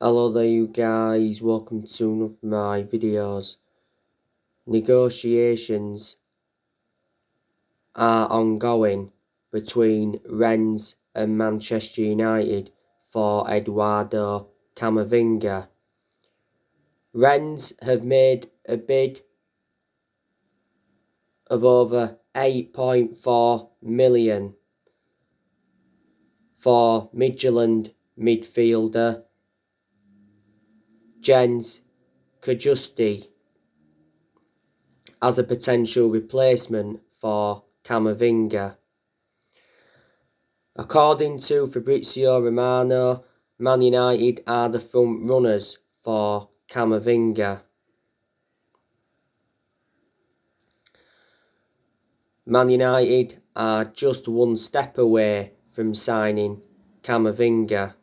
Hello there you guys, welcome to one of my videos. Negotiations are ongoing between Rennes and Manchester United for Eduardo Camavinga. Rennes have made a bid of over 8.4 million for Midtjylland midfielder Jens Kajusti as a potential replacement for Camavinga. According to Fabrizio Romano, Man United are the front runners for Camavinga. Man United are just one step away from signing Camavinga.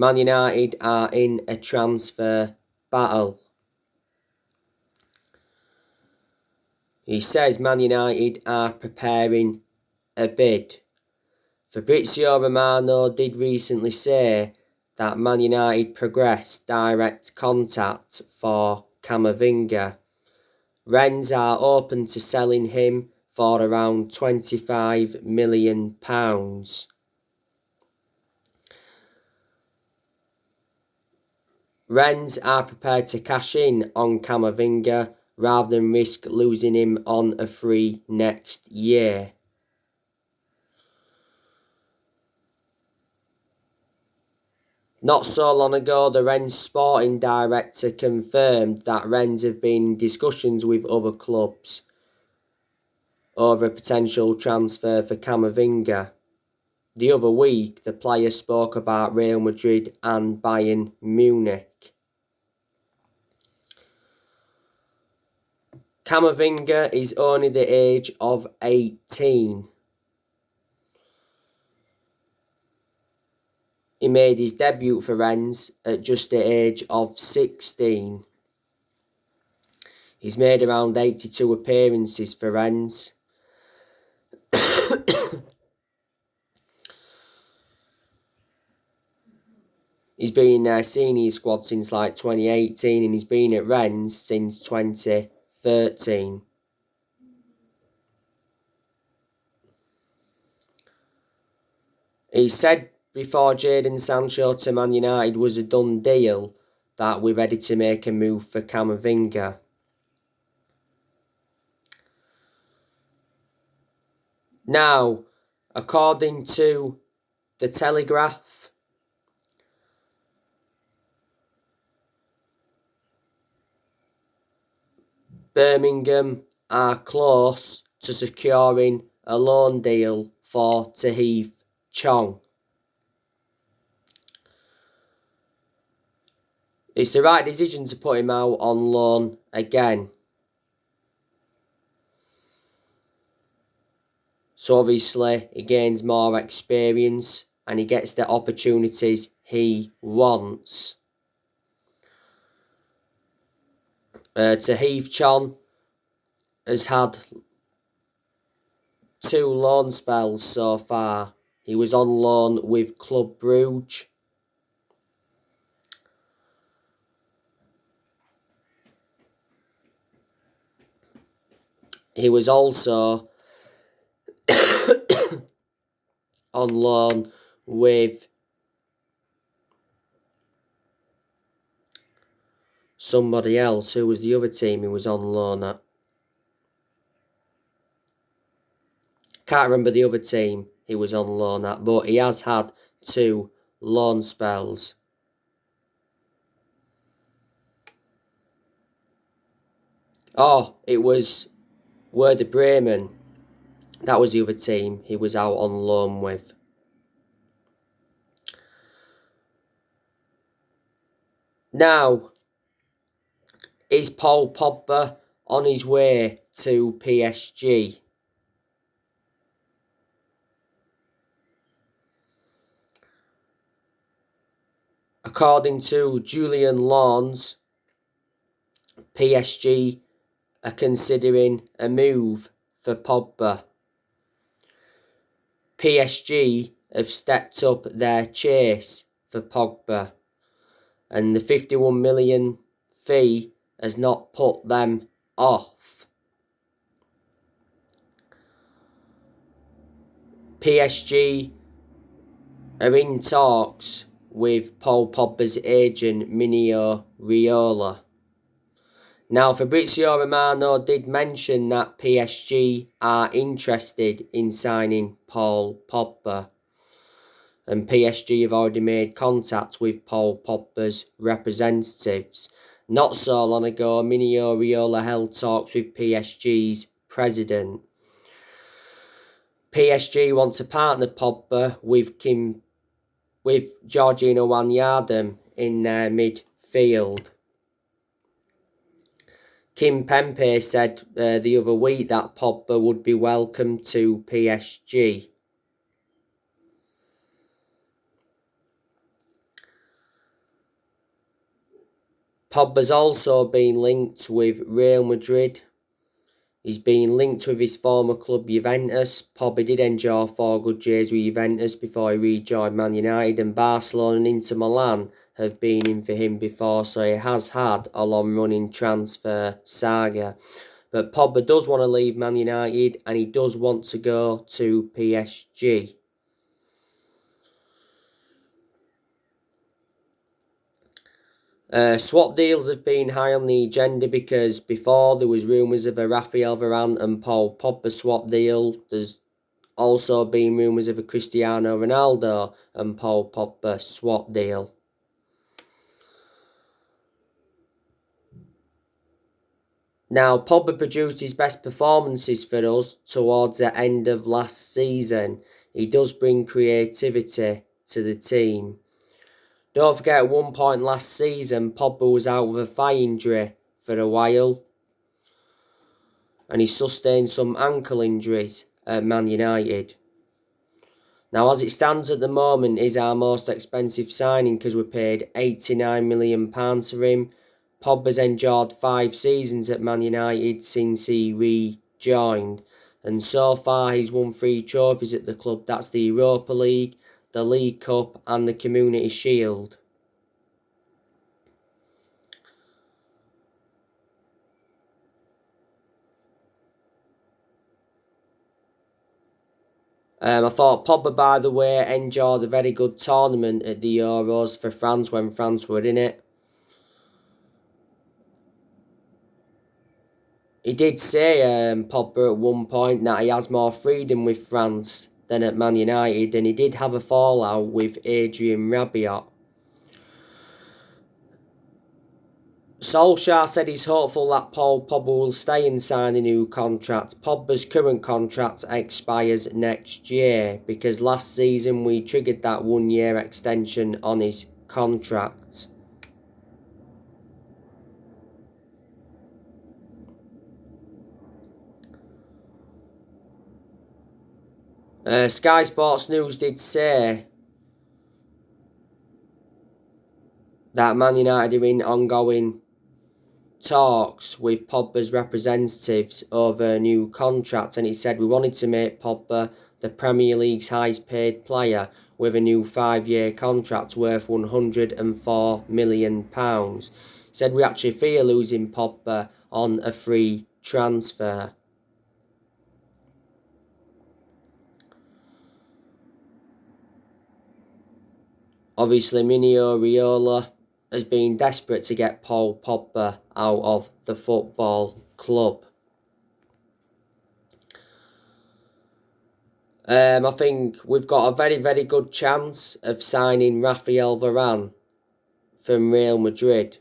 Man United are in a transfer battle. He says Man United are preparing a bid. Fabrizio Romano did recently say that Man United progressed direct contact for Camavinga. Rennes are open to selling him for around £25 million. Rennes are prepared to cash in on Camavinga rather than risk losing him on a free next year. Not so long ago, the Rennes sporting director confirmed that Rennes have been in discussions with other clubs over a potential transfer for Camavinga. The other week, the player spoke about Real Madrid and Bayern Munich. Camavinga is only the age of 18. He made his debut for Rennes at just the age of 16. He's made around 82 appearances for Rennes. He's been in their senior squad since 2018 and he's been at Rennes since 2013. He said before Jadon Sancho to Man United was a done deal that we're ready to make a move for Camavinga. Now, according to The Telegraph, Birmingham are close to securing a loan deal for Chong. It's the right decision to put him out on loan again. So obviously he gains more experience and he gets the opportunities he wants. Chong has had 2 loan spells so far. He was on loan with Club Brugge. He was also on loan with somebody else. Who was the other team he was on loan at? Can't remember the other team he was on loan at, but he has had 2 loan spells. Oh, it was Werder Bremen. That was the other team he was out on loan with. Now, is Paul Pogba on his way to PSG? According to Julian Lawns, PSG are considering a move for Pogba. PSG have stepped up their chase for Pogba, and the 51 million fee has not put them off. PSG are in talks with Paul Pogba's agent Mino Raiola. Now, Fabrizio Romano did mention that PSG are interested in signing Paul Pogba, and PSG have already made contact with Paul Pogba's representatives. Not so long ago, Mino Raiola held talks with PSG's president. PSG want to partner Pogba with Georgino Wijnaldum in their midfield. Kim Pembe said the other week that Pogba would be welcome to PSG. Pogba's also been linked with Real Madrid. He's been linked with his former club Juventus. Pogba did enjoy 4 good years with Juventus before he rejoined Man United, and Barcelona and Inter Milan have been in for him before, so he has had a long-running transfer saga. But Pogba does want to leave Man United, and he does want to go to PSG. Swap deals have been high on the agenda because before there was rumours of a Raphael Varane and Paul Pogba swap deal. There's also been rumours of a Cristiano Ronaldo and Paul Pogba swap deal. Now, Pogba produced his best performances for us towards the end of last season. He does bring creativity to the team. Don't forget, at one point last season, Pogba was out with a thigh injury for a while, and he sustained some ankle injuries at Man United. Now, as it stands at the moment, he's our most expensive signing because we paid £89 million for him. Pogba's endured 5 seasons at Man United since he rejoined, and so far he's won 3 trophies at the club. That's the Europa League, the League Cup and the Community Shield. I thought Pogba, by the way, enjoyed a very good tournament at the Euros for France when France were in it. He did say, Pogba, at one point that he has more freedom with France than at Man United, and he did have a fallout with Adrien Rabiot. Solskjaer said he's hopeful that Paul Pogba will stay and sign a new contract. Pogba's current contract expires next year because last season we triggered that 1-year extension on his contract. Sky Sports News did say that Man United are in ongoing talks with Pogba's representatives over a new contract, and he said we wanted to make Pogba the Premier League's highest paid player with a new 5-year contract worth £104 million. He said we actually fear losing Pogba on a free transfer. Obviously, Mino Raiola has been desperate to get Paul Pogba out of the football club. I think we've got a very, very good chance of signing Raphael Varane from Real Madrid.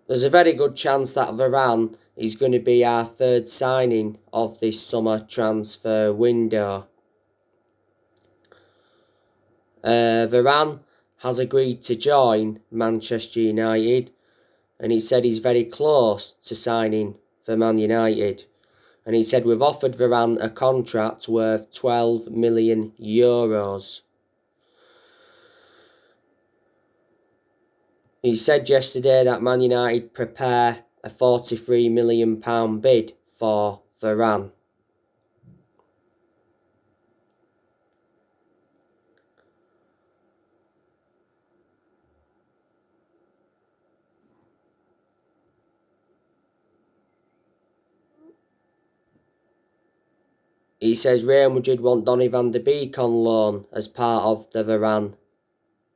There's a very good chance that Varane is going to be our 3rd signing of this summer transfer window. Varane has agreed to join Manchester United, and he said he's very close to signing for Man United. And he said we've offered Varane a contract worth €12 million. He said yesterday that Man United prepare a £43 million bid for Varane. He says Real Madrid want Donny van de Beek on loan as part of the Varane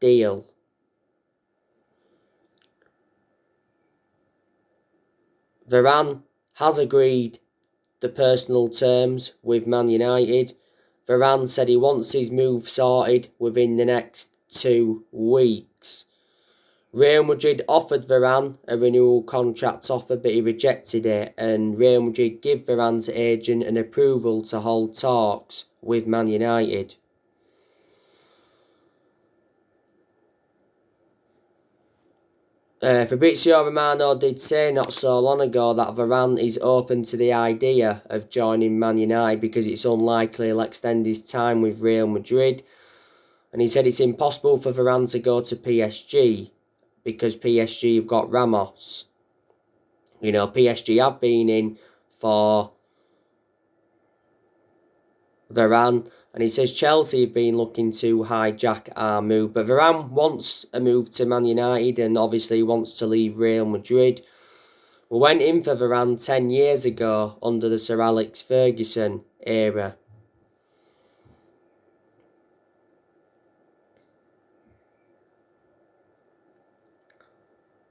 deal. Varane has agreed the personal terms with Man United. Varane said he wants his move sorted within the next 2 weeks. Real Madrid offered Varane a renewal contract offer, but he rejected it, and Real Madrid give Varane's agent an approval to hold talks with Man United. Fabrizio Romano did say not so long ago that Varane is open to the idea of joining Man United because it's unlikely he'll extend his time with Real Madrid. And he said it's impossible for Varane to go to PSG because PSG have got Ramos. You know, PSG have been in for Varane, and he says Chelsea have been looking to hijack our move. But Varane wants a move to Man United and obviously wants to leave Real Madrid. We went in for Varane 10 years ago under the Sir Alex Ferguson era.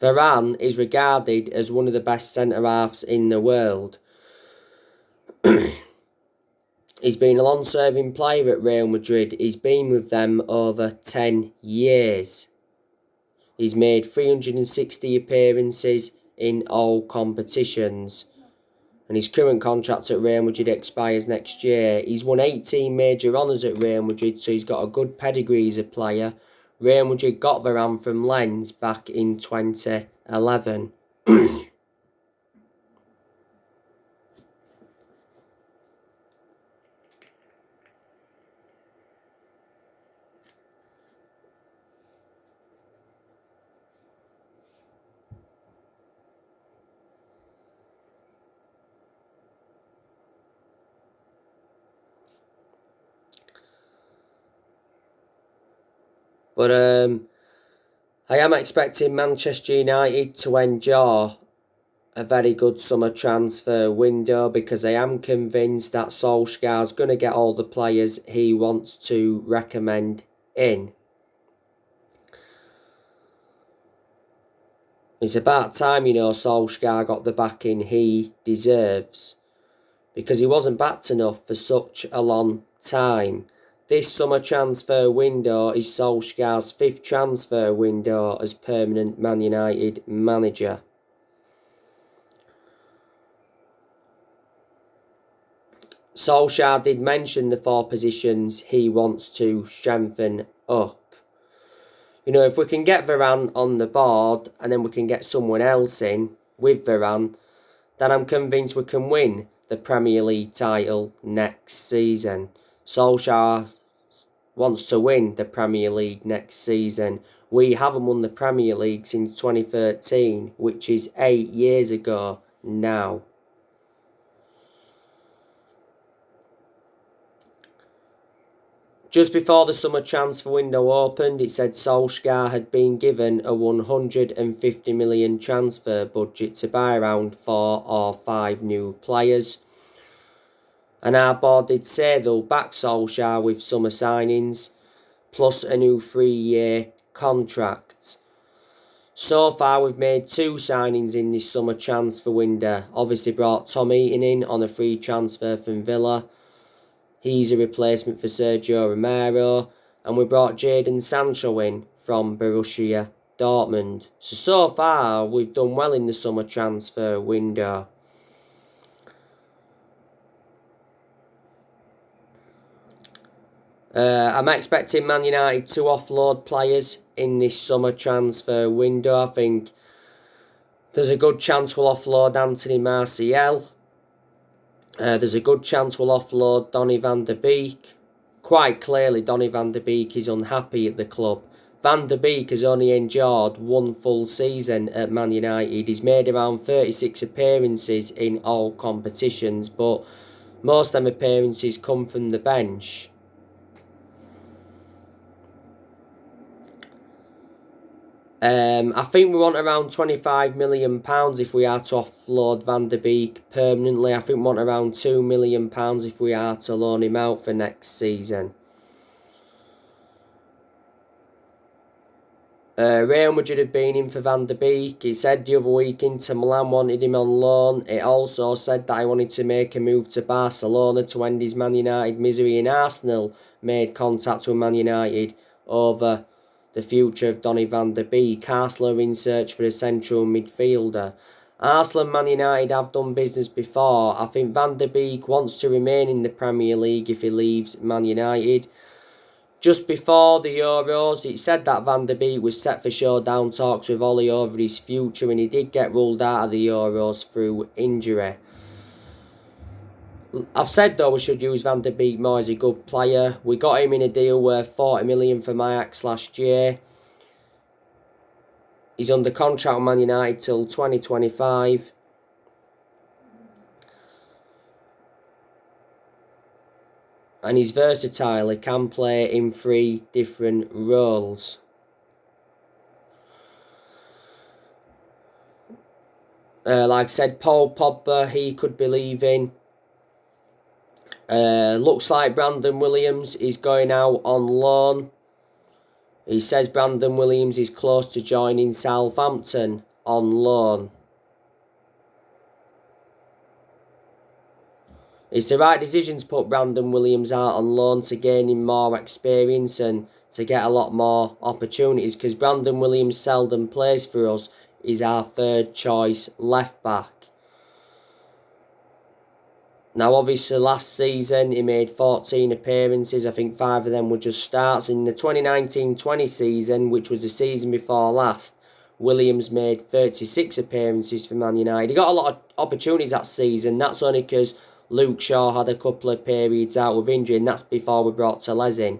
Varane is regarded as one of the best centre-halves in the world. He's been a long-serving player at Real Madrid. He's been with them over 10 years. He's made 360 appearances in all competitions. And his current contract at Real Madrid expires next year. He's won 18 major honours at Real Madrid, so he's got a good pedigree as a player. Real Madrid got Varane from Rennes back in 2011. But I am expecting Manchester United to endure a very good summer transfer window because I am convinced that Solskjaer's going to get all the players he wants to recommend in. It's about time, you know, Solskjaer got the backing he deserves because he wasn't backed enough for such a long time. This summer transfer window is Solskjaer's 5th transfer window as permanent Man United manager. Solskjaer did mention the 4 positions he wants to strengthen up. You know, if we can get Varane on the board and then we can get someone else in with Varane, then I'm convinced we can win the Premier League title next season. Solskjaer wants to win the Premier League next season. We haven't won the Premier League since 2013, which is 8 years ago now. Just before the summer transfer window opened, it said Solskjaer had been given a £150 million transfer budget to buy around 4 or 5 new players. And our board did say they'll back Solskjaer with summer signings, plus a new 3-year contract. So far, we've made 2 signings in this summer transfer window. Obviously brought Tom Eaton in on a free transfer from Villa. He's a replacement for Sergio Romero. And we brought Jadon Sancho in from Borussia Dortmund. So far, we've done well in the summer transfer window. I'm expecting Man United to offload players in this summer transfer window. I think there's a good chance we'll offload Anthony Martial. There's a good chance we'll offload Donny van de Beek. Quite clearly, Donny van de Beek is unhappy at the club. Van der Beek has only endured one full season at Man United. He's made around 36 appearances in all competitions, but most of them appearances come from the bench. I think we want around £25 million if we are to offload Van der Beek permanently. I think we want around £2 million if we are to loan him out for next season. Real Madrid have been in for Van der Beek. It said the other week Inter Milan wanted him on loan. It also said that he wanted to make a move to Barcelona to end his Man United misery, and Arsenal made contact with Man United over the future of Donny van der Beek. Arsenal are in search for a central midfielder. Arsenal and Man United have done business before. I think Van der Beek wants to remain in the Premier League if he leaves Man United. Just before the Euros, it said that Van der Beek was set for showdown talks with Ollie over his future, and he did get ruled out of the Euros through injury. I've said though we should use Van der Beek more as a good player. We got him in a deal worth 40 million from Ajax last year. He's under contract with Man United till 2025. And he's versatile. He can play in 3 different roles. Like I said, Paul Pogba, he could be leaving. Looks like Brandon Williams is going out on loan. He says Brandon Williams is close to joining Southampton on loan. It's the right decision to put Brandon Williams out on loan to gain him more experience and to get a lot more opportunities, because Brandon Williams seldom plays for us. He's our third choice left back. Now obviously last season he made 14 appearances. I think 5 of them were just starts. In the 2019-20 season, which was the season before last, Williams made 36 appearances for Man United. He got a lot of opportunities that season. That's only because Luke Shaw had a couple of periods out with injury, and that's before we brought Tellez in.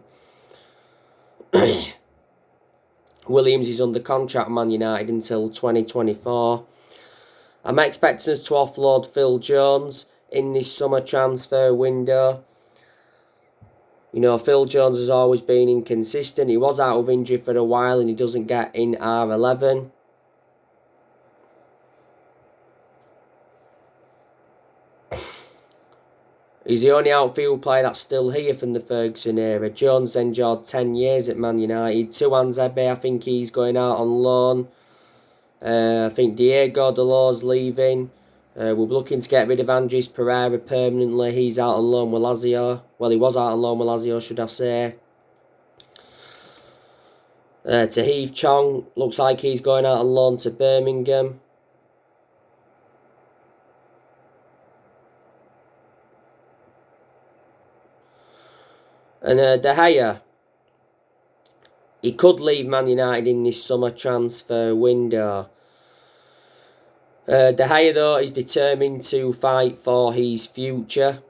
Williams is under contract with Man United until 2024. I'm expecting us to offload Phil Jones in this summer transfer window. You know, Phil Jones has always been inconsistent. He was out of injury for a while and he doesn't get in R11. He's the only outfield player that's still here from the Ferguson era. Jones endured 10 years at Man United. Tuanzebe, I think he's going out on loan. I think Diego Dalot's leaving. We're looking to get rid of Andres Pereira permanently. He's out on loan with Lazio. Well, he was out on loan with Lazio, should I say. Tahith Chong, looks like he's going out on loan to Birmingham. And De Gea, he could leave Man United in this summer transfer window. De Gea, though, is determined to fight for his future.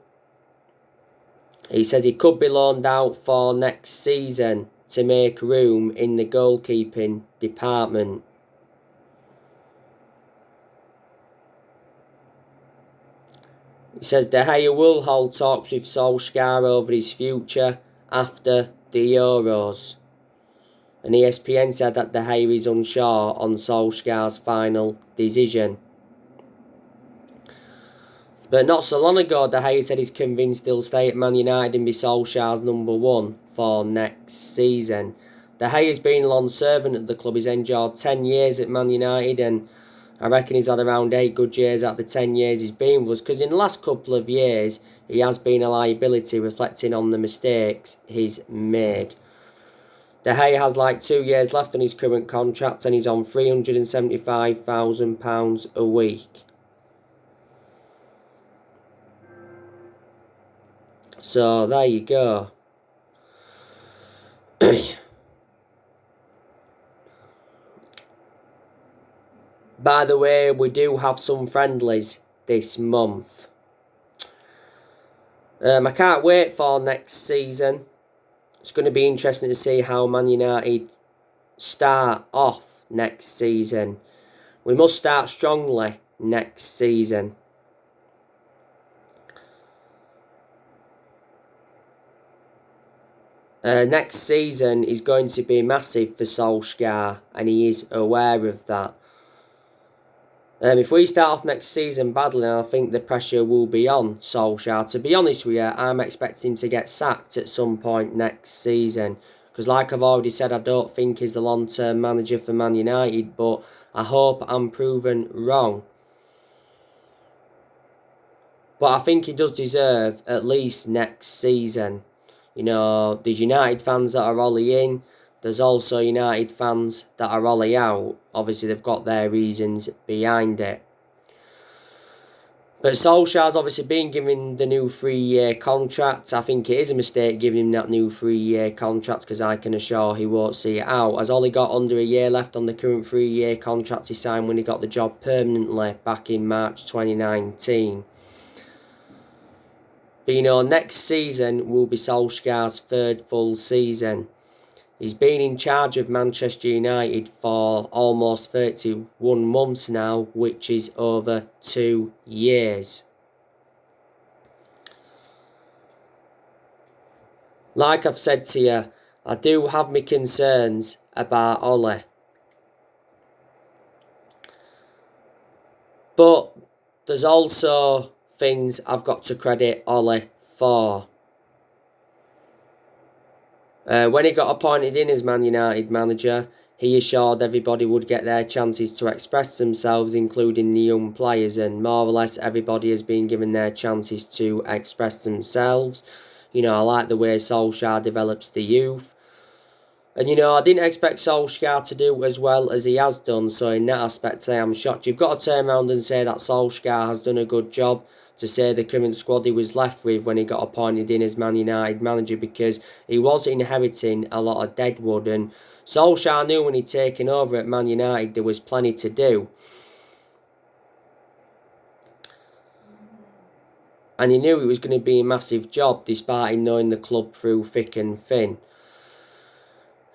He says he could be loaned out for next season to make room in the goalkeeping department. He says De Gea will hold talks with Solskjaer over his future after the Euros. And ESPN said that De Gea is unsure on Solskjaer's final decision. But not so long ago, De Gea said he's convinced he'll stay at Man United and be Solskjaer's number 1 for next season. De Gea's been a long servant at the club. He's endured 10 years at Man United, and I reckon he's had around 8 good years out of the 10 years he's been with us, because in the last couple of years he has been a liability, reflecting on the mistakes he's made. De Gea has like 2 years left on his current contract and he's on £375,000 a week. So there you go. By the way, we do have some friendlies this month. I can't wait for next season. It's going to be interesting to see how Man United start off next season. We must start strongly next season. Next season is going to be massive for Solskjaer, and he is aware of that. If we start off next season badly, I think the pressure will be on Solskjaer. To be honest with you, I'm expecting him to get sacked at some point next season. Because like I've already said, I don't think he's the long-term manager for Man United, but I hope I'm proven wrong. But I think he does deserve at least next season. You know, there's United fans that are Ollie in. There's also United fans that are Ollie out. Obviously, they've got their reasons behind it. But Solskjaer's obviously been given the new 3-year contract. I think it is a mistake giving him that new 3-year contract, because I can assure he won't see it out. As Ollie got under a year left on the current 3-year contract he signed when he got the job permanently back in March 2019. But you know, next season will be Solskjaer's 3rd full season. He's been in charge of Manchester United for almost 31 months now, which is over 2 years. Like I've said to you, I do have my concerns about Ollie. But there's also things I've got to credit Ollie for. When he got appointed in as Man United manager, he assured everybody would get their chances to express themselves, including the young players, and more or less everybody has been given their chances to express themselves. You know, I like the way Solskjaer develops the youth. And you know, I didn't expect Solskjaer to do as well as he has done, so in that aspect I am shocked. You've got to turn around and say that Solskjaer has done a good job, to say the current squad he was left with when he got appointed in as Man United manager, because he was inheriting a lot of deadwood, and Solskjaer knew when he'd taken over at Man United there was plenty to do. And he knew it was going to be a massive job, despite him knowing the club through thick and thin.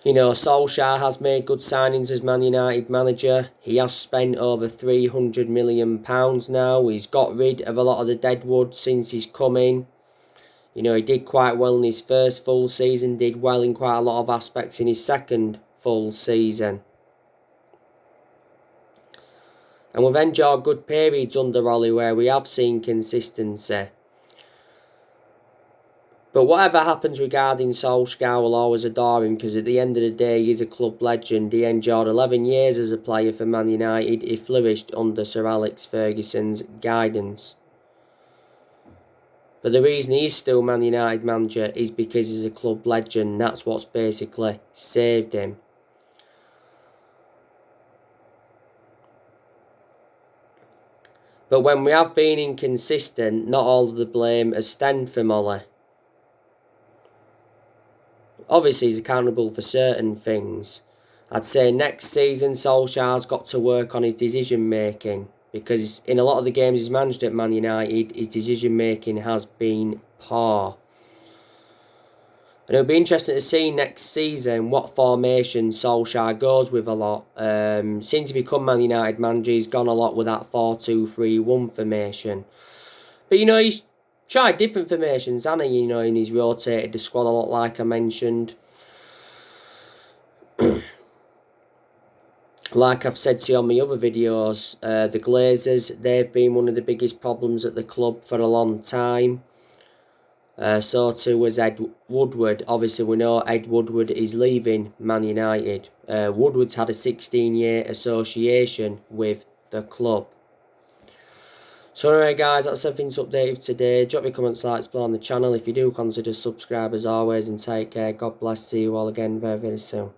You know, Solskjaer has made good signings as Man United manager. He has spent over £300 million now. He's got rid of a lot of the deadwood since he's come in. You know, he did quite well in his first full season, did well in quite a lot of aspects in his second full season. And we've enjoyed good periods under Ollie where we have seen consistency. But whatever happens regarding Solskjaer, will always adore him, because at the end of the day, he is a club legend. He endured 11 years as a player for Man United. He flourished under Sir Alex Ferguson's guidance. But the reason he's still Man United manager is because he's a club legend. That's what's basically saved him. But when we have been inconsistent, not all of the blame has stemmed from Ollie. Obviously, he's accountable for certain things. I'd say next season, Solskjaer's got to work on his decision-making, because in a lot of the games he's managed at Man United, his decision-making has been poor. And it'll be interesting to see next season what formation Solskjaer goes with a lot. Since he become Man United manager, he's gone a lot with that 4-2-3-1 formation. But, you know, he's tried different formations, hasn't he? You know, and he's rotated the squad a lot, like I mentioned. Like I've said to you on my other videos, the Glazers, they've been one of the biggest problems at the club for a long time. So too was Ed Woodward. Obviously, we know Ed Woodward is leaving Man United. Woodward's had a 16-year association with the club. So anyway guys, that's everything to update you today. Drop your comments, likes below on the channel. If you do, consider subscribe as always, and take care. God bless. See you all again very, very soon.